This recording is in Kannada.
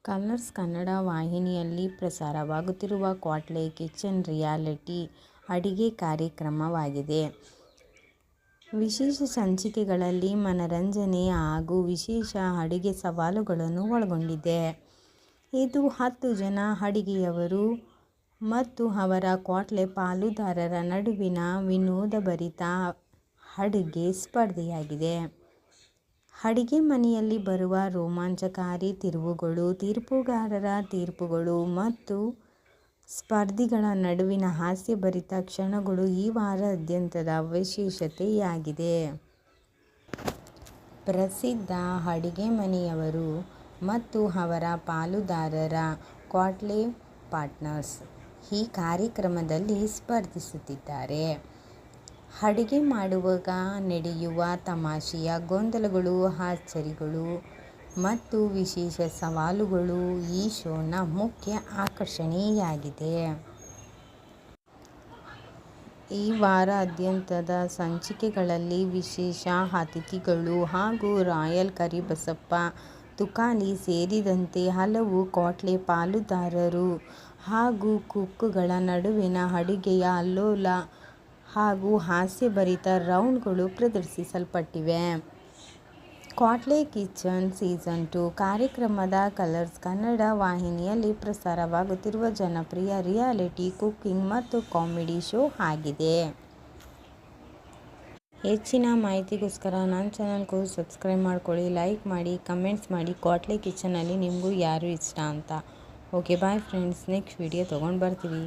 ಕಲರ್ಸ್ ಕನ್ನಡ ವಾಹಿನಿಯಲ್ಲಿ ಪ್ರಸಾರವಾಗುತ್ತಿರುವ ಕ್ವಾಟ್ಲೆ ಕಿಚನ್ ರಿಯಾಲಿಟಿ ಅಡಿಗೆ ಕಾರ್ಯಕ್ರಮವಾಗಿದೆ. ವಿಶೇಷ ಸಂಚಿಕೆಗಳಲ್ಲಿ ಮನರಂಜನೆ ಹಾಗೂ ವಿಶೇಷ ಅಡುಗೆ ಸವಾಲುಗಳನ್ನು ಒಳಗೊಂಡಿದೆ. ಇದು 10 ಜನ ಅಡುಗೆಯವರು ಮತ್ತು ಅವರ ಕ್ವಾಟ್ಲೆ ಪಾಲುದಾರರ ನಡುವಿನ ವಿನೋದಭರಿತ ಅಡುಗೆ ಸ್ಪರ್ಧೆಯಾಗಿದೆ. ಅಡುಗೆ ಮನೆಯಲ್ಲಿ ಬರುವ ರೋಮಾಂಚಕಾರಿ ತಿರುವುಗಳು, ತೀರ್ಪುಗಾರರ ತೀರ್ಪುಗಳು ಮತ್ತು ಸ್ಪರ್ಧಿಗಳ ನಡುವಿನ ಹಾಸ್ಯಭರಿತ ಕ್ಷಣಗಳು ಈ ವಾರಾದ್ಯಂತದ ವಿಶೇಷತೆಯಾಗಿದೆ. ಪ್ರಸಿದ್ಧ ಅಡುಗೆ ಮನೆಯವರು ಮತ್ತು ಅವರ ಪಾಲುದಾರರ ಕ್ವಾಟ್ಲೆ ಪಾರ್ಟ್ನರ್ಸ್ ಈ ಕಾರ್ಯಕ್ರಮದಲ್ಲಿ ಸ್ಪರ್ಧಿಸುತ್ತಿದ್ದಾರೆ. ಅಡುಗೆ ಮಾಡುವಾಗ ನಡೆಯುವ ತಮಾಷೆಯ ಗೊಂದಲಗಳು, ಅಚ್ಚರಿಗಳು ಮತ್ತು ವಿಶೇಷ ಸವಾಲುಗಳು ಈ ಶೋನ ಮುಖ್ಯ ಆಕರ್ಷಣೆಯಾಗಿದೆ. ಈ ವಾರಾದ್ಯಂತದ ಸಂಚಿಕೆಗಳಲ್ಲಿ ವಿಶೇಷ ಅತಿಥಿಗಳು ಹಾಗೂ ರಾಯಲ್ ಕರಿಬಸಪ್ಪ ತುಕಾಲಿ ಸೇರಿದಂತೆ ಹಲವು ಕ್ವಾಟ್ಲೆ ಪಾಲುದಾರರು ಹಾಗೂ ಕುಕ್ಗಳ ನಡುವಿನ ಅಡುಗೆಯ ಅಲ್ಲೋಲ ಹಾಗೂ ಹಾಸ್ಯಭರಿತ ರೌಂಡ್ಗಳು ಪ್ರದರ್ಶಿಸಲ್ಪಟ್ಟಿವೆ. ಕ್ವಾಟ್ಲೆ ಕಿಚನ್ ಸೀಸನ್ 2 ಕಾರ್ಯಕ್ರಮದ ಕಲರ್ಸ್ ಕನ್ನಡ ವಾಹಿನಿಯಲ್ಲಿ ಪ್ರಸಾರವಾಗುತ್ತಿರುವ ಜನಪ್ರಿಯ ರಿಯಾಲಿಟಿ ಕುಕಿಂಗ್ ಮತ್ತು ಕಾಮಿಡಿ ಶೋ ಆಗಿದೆ. ಹೆಚ್ಚಿನ ಮಾಹಿತಿಗೋಸ್ಕರ ನನ್ನ ಚಾನಲ್ಗೂ ಸಬ್ಸ್ಕ್ರೈಬ್ ಮಾಡ್ಕೊಳ್ಳಿ, ಲೈಕ್ ಮಾಡಿ, ಕಮೆಂಟ್ಸ್ ಮಾಡಿ. ಕ್ವಾಟ್ಲೆ ಕಿಚನಲ್ಲಿ ನಿಮಗೂ ಯಾರು ಇಷ್ಟ ಅಂತ. Okay bye friends, next video ತೊಗೊಂಡು ಬರ್ತೀವಿ.